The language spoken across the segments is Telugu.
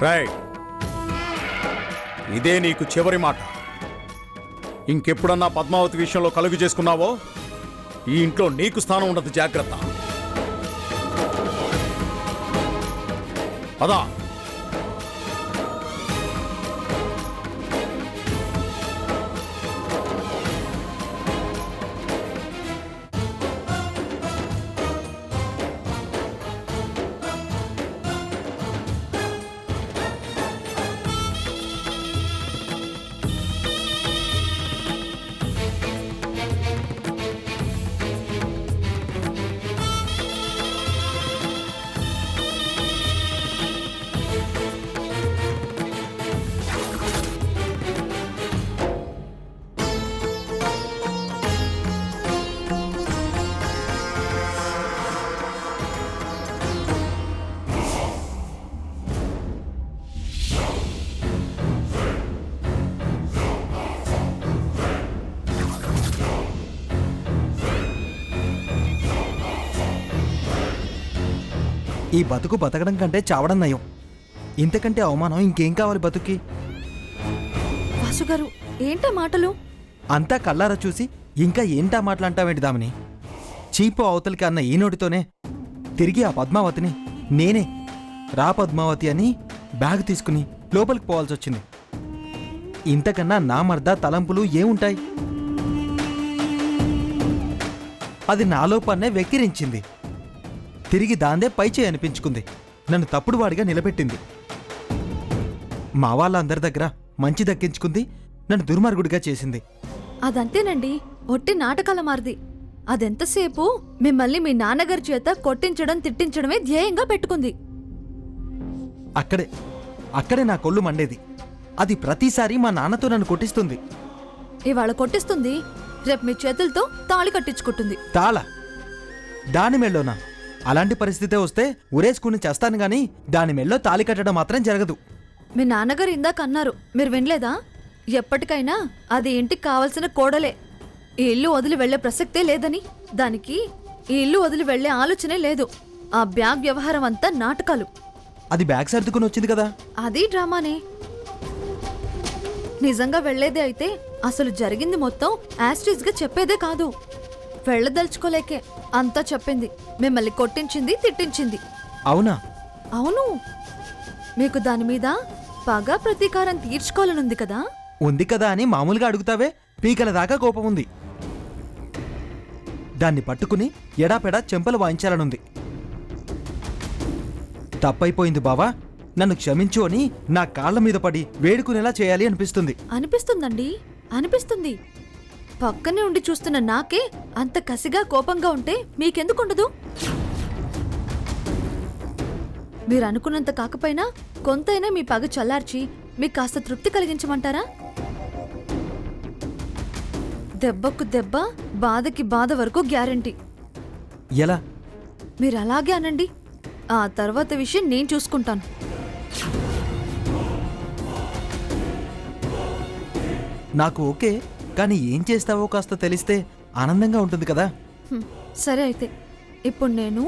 రైట్, ఇదే నీకు చివరి మాట. ఇంకెప్పుడన్నా పద్మావతి విషయంలో కలుగు చేసుకున్నావో ఈ ఇంట్లో నీకు స్థానం ఉండదు. జాగ్రత్త. అదా ఈ బతుకు బతకడం కంటే చావడం నయం. ఇంతకంటే అవమానం ఇంకేం కావాలి బతుకి? వాసుగారు, ఏంటా మాటలు? అంతా కళ్ళారా చూసి ఇంకా ఏంటా మాటలంటావేంటి దామిని? చీపు అవతలికి అన్న ఈ నోటితోనే తిరిగి ఆ పద్మావతిని నేనే రా పద్మావతి అని బ్యాగ్ తీసుకుని లోపలికి పోవాల్సి వచ్చింది. ఇంతకన్నా నా మర్దా తలంపులు ఏముంటాయి? అది నాలో పన్నే వెక్కిరించింది. తిరిగి దాందే పైచేయి అనిపించుకుంది. నన్ను తప్పుడు వాడిగా నిలబెట్టింది. మా వాళ్ళందరి దగ్గర మంచి దక్కించుకుంది. నన్ను దుర్మార్గుడిగా చేసింది. అదంతేనండి, ఒట్టి నాటకాల మారిది. అదెంతసేపు మిమ్మల్ని మీ నాన్నగారి చేత కొట్టించడం తిట్టించడమే ధ్యేయంగా పెట్టుకుంది. అక్కడే నా కొళ్ళు మండేది. అది ప్రతిసారి మా నాన్నతో నన్ను కొట్టిస్తుంది. ఇవాళ కొట్టిస్తుంది, రేపు మీ చేతులతో తాళి కట్టించుకుంటుంది. తాళ దాని మెళ్ళోనా? అలాంటి పరిస్థితే వస్తే ఉరేసుకుని చేస్తాను గాని దాని మెళ్ళో తాళి కట్టడం మాత్రం జరగదు. మీ నాన్నగారు ఇందాక అన్నారు, మీరు వినలేదా? ఎప్పటికైనా అది ఇంటికి కావలసిన కోడలే. ఈ ఇల్లు వదిలి వెళ్లే ప్రసక్తే లేదని. దానికి ఈ ఇల్లు వదిలి వెళ్లే ఆలోచనే లేదు. ఆ బ్యాగ్ వ్యవహారం అంతా నాటకాలు. అది బ్యాగ్ సర్దుకుని వచ్చింది కదా. అది డ్రామానే. నిజంగా వెళ్లేదే అయితే అసలు జరిగింది మొత్తం యాస్ట్రీస్ గా చెప్పేదే కాదు. వెళ్ళదలుచుకోలేకే అంతా చెప్పింది. మిమ్మల్ని కొట్టించింది, తిట్టించింది. అవునా? అవును. మీకు దాని మీద పగ ప్రతీకారం తీర్చుకోవాలనుంది కదా? ఉంది కదా అని మామూలుగా అడుగుతావే? పీకల దాకా కోపం ఉంది. దాన్ని పట్టుకుని ఎడాపెడా చెంపలు వాయించాలనుంది. తప్పైపోయింది బావా, నన్ను క్షమించు అని నా కాళ్ల మీద పడి వేడుకునేలా చేయాలి అనిపిస్తుంది. అనిపిస్తుందండి, అనిపిస్తుంది. పక్కనే ఉండి చూస్తున్న నాకే అంత కసిగా కోపంగా ఉంటే మీకెందుకుండదు? మీరు అనుకున్నంత కాకపోయినా కొంతైనా మీ పగ చల్లార్చి మీకు కాస్త తృప్తి కలిగించమంటారా? దెబ్బకు దెబ్బ, బాధకి బాధ వరకు గ్యారంటీ. ఎలా? మీరు అలాగే అనండి. ఆ తర్వాత విషయం నేను చూసుకుంటాను. నాకు ఓకే, కానీ ఏం చేస్తావో కాస్త తెలిస్తే ఆనందంగా ఉంటుంది కదా. సరే అయితే ఇప్పుడు నేను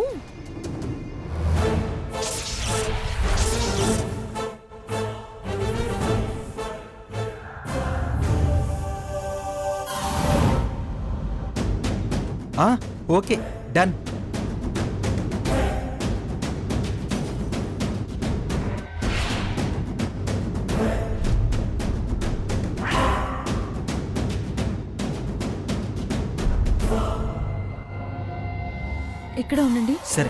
ఓకే, డన్. ఇక్కడ ఉండండి. సరే.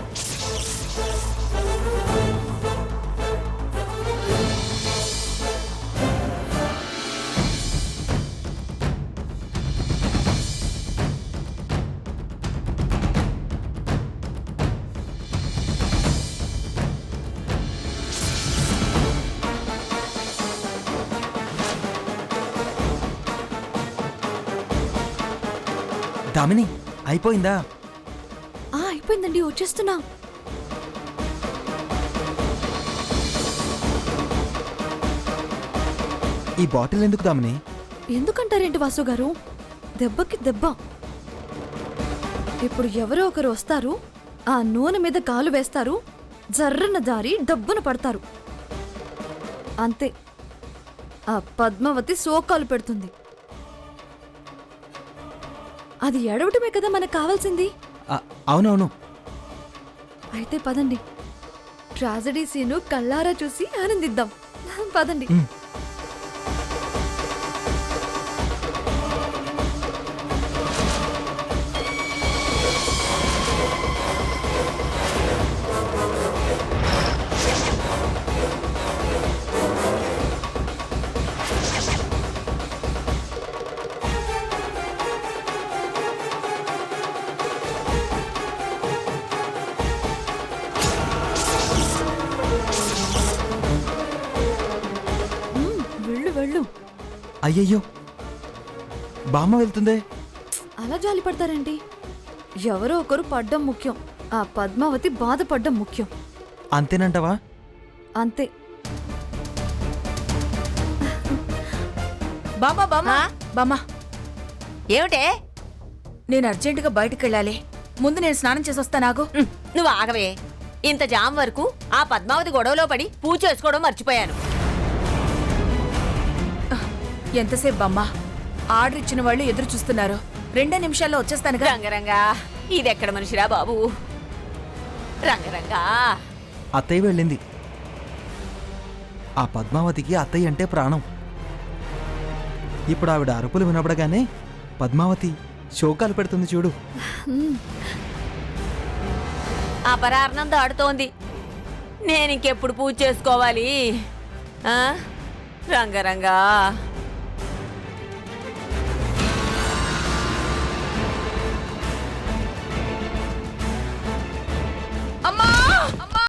దామిని, అయిపోయిందా? అయిపోయిందండి, వచ్చేస్తున్నా. ఈ బాటిల్ ఎందుకు దామిని? ఎందుకంటారేంటి వాసు గారు? దెబ్బకి దెబ్బ. ఇప్పుడు ఎవరో ఒకరు వస్తారు, ఆ నూనె మీద కాలు వేస్తారు, జర్రన దారి డబ్బున పడతారు. అంతే. ఆ పద్మావతి శోకాలు పెడుతుంది. అది ఏడవటమే కదా మనకు కావాల్సింది. అవునవును. అయితే పదండి, ట్రాజడీ సీను కళ్ళారా చూసి ఆనందిద్దాం. పదండి. వెళ్ళు వెళ్ళు. అయ్యయ్యో, బామ్మ వెళ్తుందే. అలా జాలి పడతారండి. ఎవరో ఒకరు పడ్డం ముఖ్యం, ఆ పద్మావతి బాధపడ్డం ముఖ్యం. అంతేనంటవా? అంతే. బామ్మా బామ్మా బామ్మా, ఏమిటే? నేను అర్జెంటుగా బయటికి వెళ్ళాలి. ముందు నేను స్నానం చేసి వస్తా. నాకు నువ్వు ఆగవే. ఇంత జామ్ వరకు ఆ పద్మావతి గొడవలో పడి పూజ చేసుకోవడం మర్చిపోయాను. ఎంతసేపు బామ్మా? ఆర్డర్ ఇచ్చిన వాళ్ళు ఎదురు చూస్తున్నారు. 2 నిమిషాల్లో వచ్చేస్తానుగా. రంగరంగా, ఇదెక్కడ మనిషిరా బాబు? రంగరంగా. అత్తయ్య వెళ్ళింది. ఆ పద్మావతికి అత్తయ్య అంటే ప్రాణం. ఇప్పుడు ఆవిడ అరుపులు వినబడగానే పద్మావతి శోకాలు పెడుతుంది చూడు. అపరార్ణం దాడుతోంది. నేనింకెప్పుడు పూజ చేసుకోవాలి? ఆ? రంగరంగా. అమ్మా అమ్మా,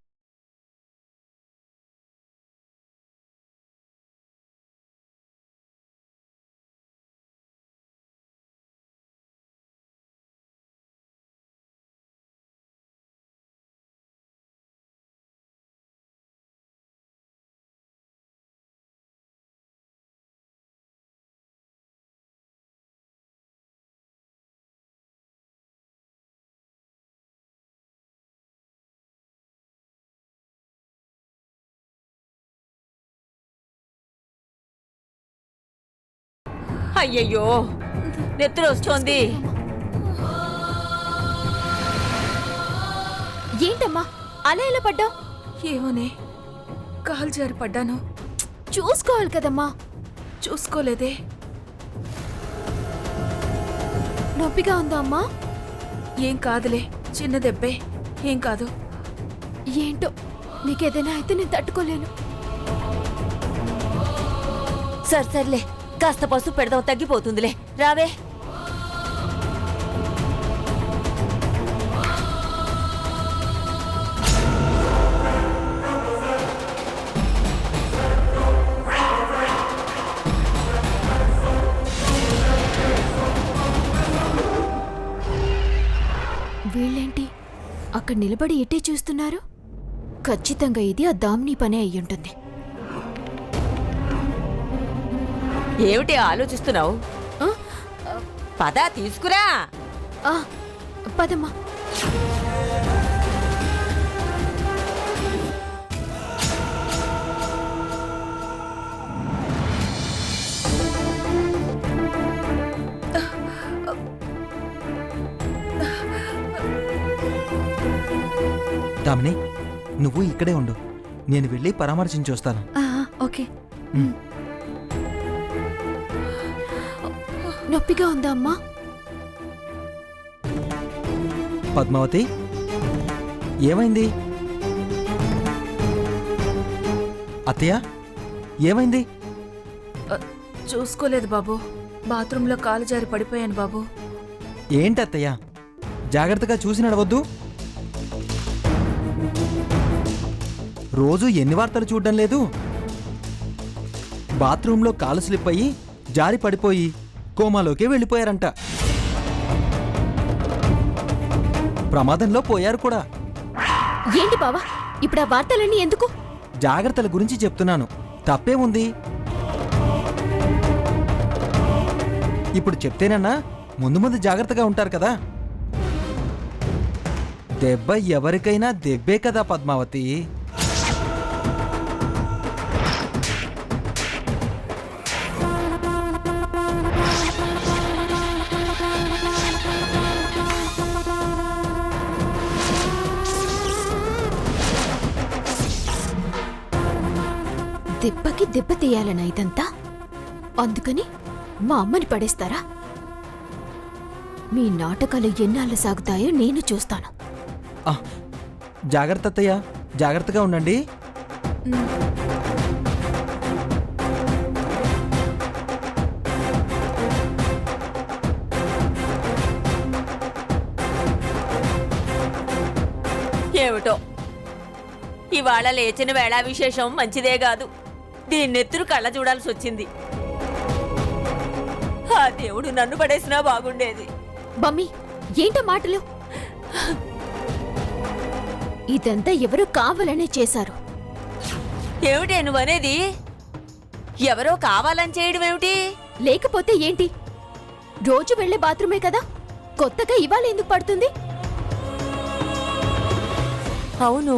అయ్యయ్యో, నెత్తురు వస్తోంది. ఏంటమ్మా అలా ఎలా పడ్డావు? ఏమోనే, కాలు జారి పడ్డాను. చూసుకోవాలి కదమ్మా. చూసుకోలేదే. నొప్పిగా ఉందా అమ్మా? ఏం కాదులే, చిన్న దెబ్బే, ఏం కాదు. ఏంటో, నీకేదైనా అయితే నేను తట్టుకోలేను. సర్లే, కాస్త పసుపు పెడదాం, తగ్గిపోతుందిలే. రావే. వీళ్ళేంటి అక్కడ నిలబడి ఎట్టే చూస్తున్నారు? ఖచ్చితంగా ఇది ఆ దామిని పనే అయ్యుంటుంది. ఏమిటి ఆలోచిస్తున్నావు? పద, తీసుకురా. పదమ్మా. దామిని, నువ్వు ఇక్కడే ఉండు. నేను వెళ్ళి పరామర్శించి వస్తాను. ఓకే. నొప్పిగా ఉందా అమ్మా? పద్మావతి, ఏమైంది? అత్తయ్య, ఏమైంది? చూసుకోలేదు బాబు. బాత్రూంలో కాలు జారి పడిపోయాను బాబు. ఏంటి అత్తయ్య, జాగ్రత్తగా చూసి నడవద్దు. రోజు ఎన్ని వార్తలు చూడడం లేదు? బాత్రూంలో కాలు స్లిప్ అయ్యి జారి పడిపోయి కోమాలోకి వెళ్ళిపోయారంట. ప్రమాదంలో పోయారు కూడా. ఏంటి బావా ఇప్పుడు ఆ వార్తలన్నీ ఎందుకు? జాగ్రత్తల గురించి చెప్తున్నాను. తప్పే ఉంది. ఇప్పుడు చెప్తేనన్నా ముందు ముందు జాగ్రత్తగా ఉంటారు కదా. దెబ్బ ఎవరికైనా దెబ్బే కదా పద్మావతి. దెబ్బకి దెబ్బ తీయాలనా ఇదంతా? అందుకని మా అమ్మని పడేస్తారా? మీ నాటకాలు ఎన్నాళ్ళు సాగుతాయో నేను చూస్తాను. ఆ, జాగ్రత్త అత్తయ్య, జాగ్రత్తగా ఉండండి. ఏమిటో ఇవాళ లేచిన వేళ విశేషం మంచిదే కాదు. దీన్నెత్తురు కళ్ళ చూడాల్సి వచ్చింది. ఆ దేవుడు నన్ను పడేసినా బాగుండేది. బమ్మి, ఏంటో మాటలు? ఇదంతా ఎవరో కావాలనే చేశారు. ఏమిటే నువ్వనేది? ఎవరో కావాలని చేయడం ఏమిటి? లేకపోతే ఏంటి? రోజు వెళ్లే బాత్రూమే కదా, కొత్తగా ఇవాళ ఎందుకు పడుతుంది? అవును,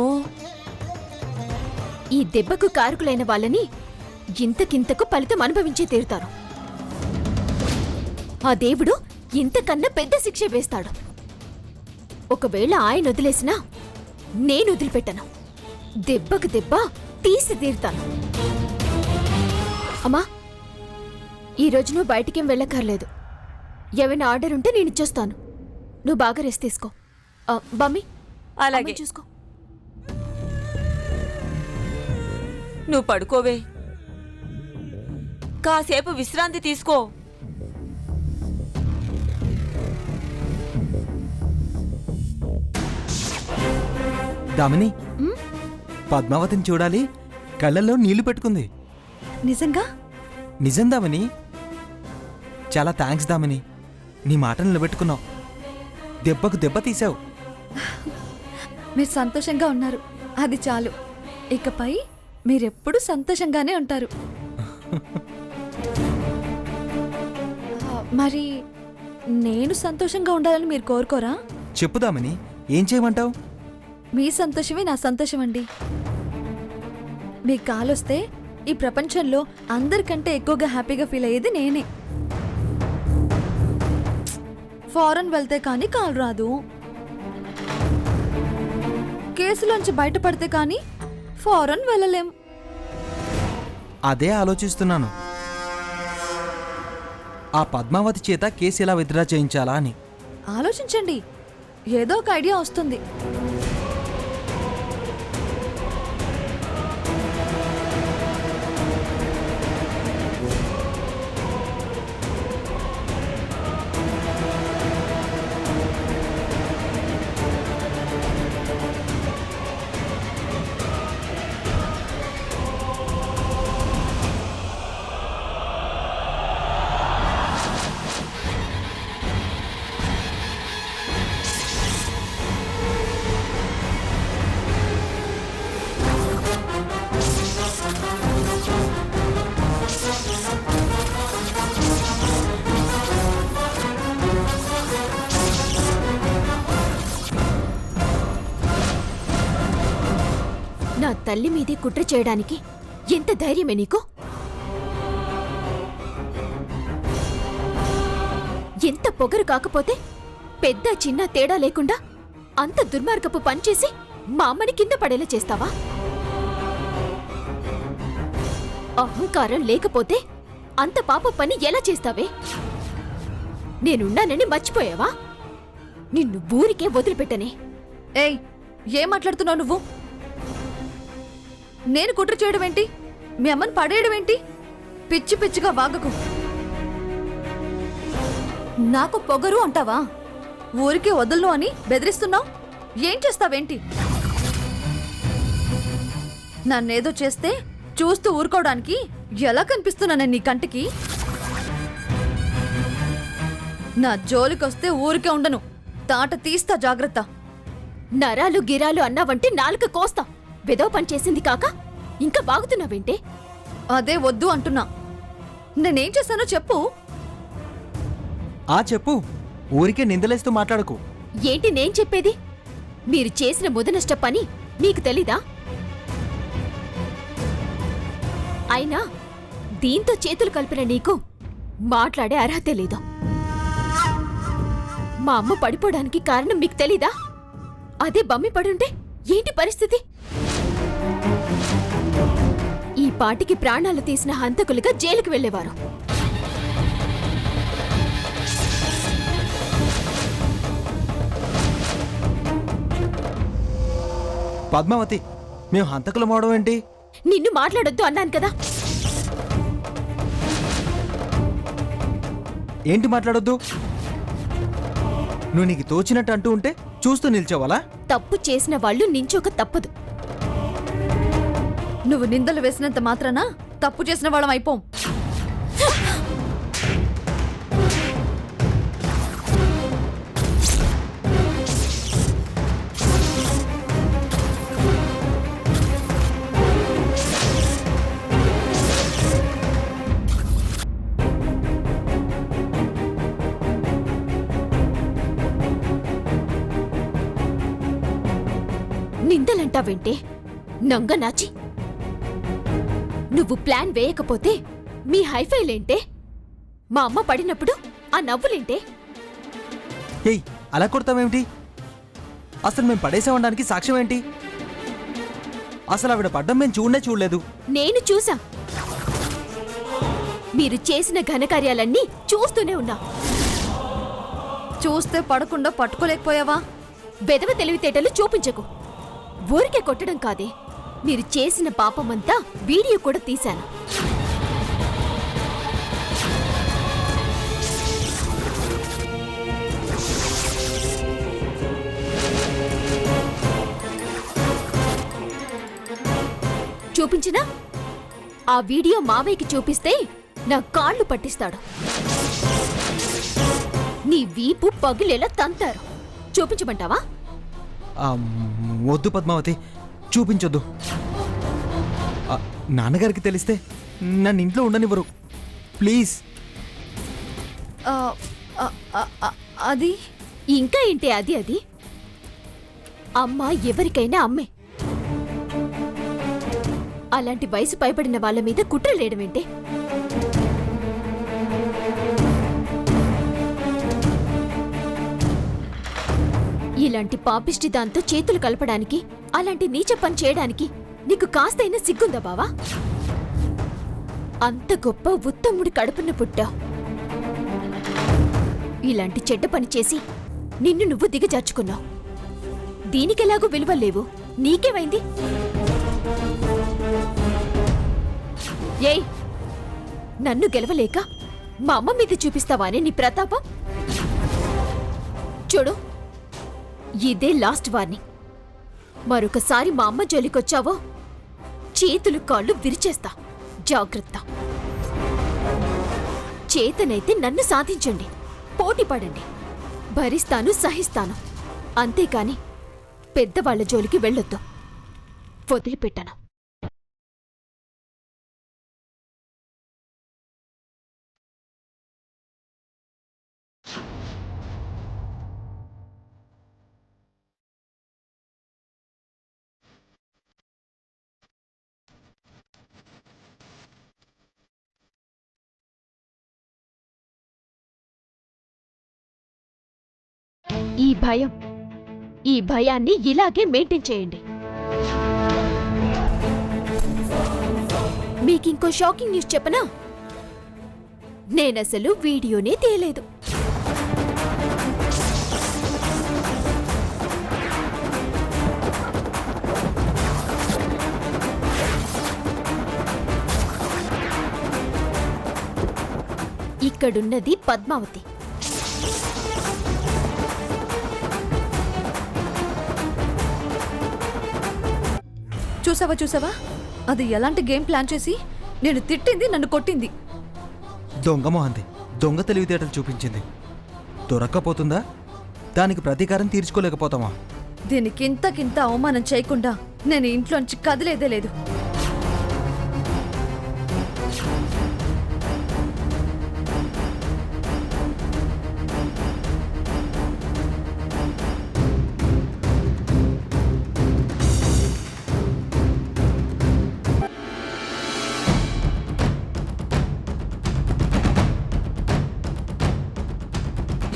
ఈ దెబ్బకు కారకులైన వాళ్ళని ఇంతకింతకు ఫలితం అనుభవించే తీరుతారు. ఆ దేవుడు ఇంతకన్నా పెద్ద శిక్ష వేస్తాడు. ఒకవేళ ఆయన వదిలేసినా నేను వదిలిపెట్టను. దెబ్బకు దెబ్బ తీసి తీరుతాను. అమ్మా, ఈరోజు నువ్వు బయటికేం వెళ్ళక్కర్లేదు. ఏమైనా ఆర్డర్ ఉంటే నేను ఇచ్చేస్తాను. నువ్వు బాగా రెస్ట్ తీసుకో. బమ్మి, అలాగే. అమ్మని చూసుకో. నువ్వు పడుకోవే, కాసేపు విశ్రాంతి తీసుకో. దామిని, పద్మావతిని చూడాలి, కళ్ళల్లో నీళ్లు పెట్టుకుంది. నిజంగా? నిజం దామిని. చాలా థ్యాంక్స్ దామిని, నీ మాట నిలబెట్టుకున్నావు. దెబ్బకు దెబ్బ తీసావు. మీరు సంతోషంగా ఉన్నారు, అది చాలు. ఇకపై మీరెప్పుడు సంతోషంగానే ఉంటారు. మరి నేను సంతోషంగా ఉండాలని మీరు కోరుకోరా? చెప్పు దామిని, ఏం చేయమంటావు? మీ సంతోషమే నా సంతోషం అండి. మీ కాలొస్తే ఈ ప్రపంచంలో అందరికంటే ఎక్కువగా హ్యాపీగా ఫీల్ అయ్యేది నేనే. ఫారెన్ వెళ్తే కానీ కాలు రాదు, కేసులోంచి బయటపడితే కానీ ఫారెన్ వెళ్ళలేం. అదే ఆలోచిస్తున్నాను. ఆ పద్మావతి చేత కేసు ఎలా విత్డ్రా చేయించాలా అని. ఆలోచించండి, ఏదో ఒక ఐడియా వస్తుంది. నా తల్లి మీదే కుట్ర చేయడానికి ఎంత ధైర్యమే నీకు? ఎంత పొగరు కాకపోతే పెద్ద చిన్న తేడా లేకుండా అంత దుర్మార్గపు పనిచేసి మా అమ్మని కింద పడేలా చేస్తావా? అహంకారం లేకపోతే అంత పాప పని ఎలా చేస్తావే? నేనున్నానని మర్చిపోయావా? నిన్ను ఊరికే వదిలిపెట్టనే. ఏయ్, ఏం మాట్లాడుతున్నావు నువ్వు? నేను కుట్ర చేయడం ఏంటి? మీ అమ్మని పడేయడం ఏంటి? పిచ్చి పిచ్చిగా వాగకు. నాకు పొగరు అంటావా? ఊరికే వదలను అని బెదిరిస్తున్నావు. ఏం చేస్తావేంటి? నన్నేదో చేస్తే చూస్తూ ఊరుకోవడానికి ఎలా కనిపిస్తున్నాను నీ కంటికి? నా జోలికొస్తే ఊరికే ఉండను, తాట తీస్తా, జాగ్రత్త. నరాలు గిరాలు అన్నావంటే నాలుక కోస్తా. వెదవ పని చేసింది కాక ఇంకా బాగుతున్నావేంటే? అదే వద్దు అంటున్నా. నేనేం చేశానో చెప్పు. చెప్పు, ఊరికే నిందలేస్తూ మాట్లాడకు. ఏంటి నేను చెప్పేది? మీరు చేసిన ముదనష్ట పని మీకు తెలీదా? అయినా దీంతో చేతులు కలిపిన నీకు మాట్లాడే అర్హతే లేదు. మా అమ్మ పడిపోవడానికి కారణం మీకు తెలీదా? అదే బమ్మి పడుంటే ఏంటి పరిస్థితి? ఈ పాటికి ప్రాణాలు తీసిన హంతకులుగా జైలుకు వెళ్లేవారు. పద్మావతి, మేము హంతకులం అవడం ఏంటి? నిన్ను మాట్లాడొద్దు అన్నాను కదా. ఏంటి మాట్లాడొద్దు? నువ్వు నీకు తోచినట్టు అంటూ ఉంటే చూస్తూ నిల్చోవాలా? తప్పు చేసిన వాళ్ళు నించోక తప్పదు. నువ్వు నిందలు వేసినంత మాత్రాన తప్పు చేసిన వాళ్ళం అయిపోం. నిందలంటావేంటే నంగనాచి? నువ్వు ప్లాన్ వేయకపోతే మీ హైఫైలేంటే? మా అమ్మ పడినప్పుడు ఆ నవ్వులేంటే? ఏయ్, అలా కొడతావేమిటి? అసలు మేము పడేసామనడానికి సాక్ష్యం ఏంటి? అసలు ఆవిడ పడ్డం మేము చూడలేదు. నేను చూసా. మీరు చేసిన ఘనకార్యాలన్నీ చూస్తూనే ఉన్నా. చూస్తే పడకుండా పట్టుకోలేకపోయావా? బెదవ తెలివితేటలు చూపించకు. ఊరికే కొట్టడం కాదే, మీరు చేసిన పాపమంతా వీడియో కూడా తీశాను. చూపించినా? ఆ వీడియో మావయ్యకి చూపిస్తే నా కాళ్ళు పట్టిస్తాడు. నీ వీపు పగిలేలా తంతారు. చూపించమంటావా? వద్దు పద్మావతి, చూపించొద్దు. నాన్నగారికి తెలిస్తే నన్ను ఇంట్లో ఉండనివ్వరు. ప్లీజ్. ఆ, ఆ, ఆ, ఆ, అది ఇంకా ఏంటి అది? అమ్మ ఎవరికైనా అమ్మే. అలాంటి వయసు పైబడిన వాళ్ళ మీద కుట్రలేయడమేంటే? ఇలాంటి పాపిష్టి దాంతో చేతులు కలపడానికి, అలాంటి నీచ పని చేయడానికి నీకు కాస్తైనా సిగ్గుందా బావా? అంత గొప్ప ఉత్తముడి కడుపున పుట్టావు. ఇలాంటి చెడ్డ పని చేసి నిన్ను నువ్వు దిగజార్చుకున్నావు. దీనికెలాగూ విలువ లేవు. నీకేమైంది? ఏయ్, నన్ను గెలవలేక మా అమ్మ మీద చూపిస్తావానే నీ ప్రతాపం? చూడు, ఇదే లాస్ట్ వార్నింగ్. మరొకసారి మా అమ్మ జోలికొచ్చావో చేతులు కాళ్ళు విరిచేస్తా. జాగ్రత్త. చేతనైతే నన్ను సాధించండి, పోటీ పడండి. భరిస్తాను, సహిస్తాను. అంతేకాని పెద్దవాళ్ల జోలికి వెళ్ళొద్దు. వదిలిపెట్టాను. ఈ భయాన్ని ఇలాగే మెయింటైన్ చేయండి. మీకింకో షాకింగ్ న్యూస్ చెప్పనా? నేనసలు వీడియోనే తీయలేదు. ఇక్కడున్నది పద్మావతి. చూసావా? అది ఎలాంటి గేమ్ ప్లాన్ చేసి నేను తిట్టింది, నన్ను కొట్టింది. దొంగ మొహంది, దొంగ తెలివితేటలు చూపించింది. దొరక్కపోతుందా? దానికి ప్రతీకారం తీర్చుకోలేకపోతామా? దీనికి ఇంతకింత అవమానం చేయకుండా నేను ఇంట్లోంచి కదిలేదే లేదు.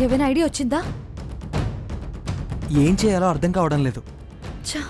ఏమైనా ఐడియా వచ్చిందా? ఏం చేయాలో అర్థం కావడం లేదు. ఛా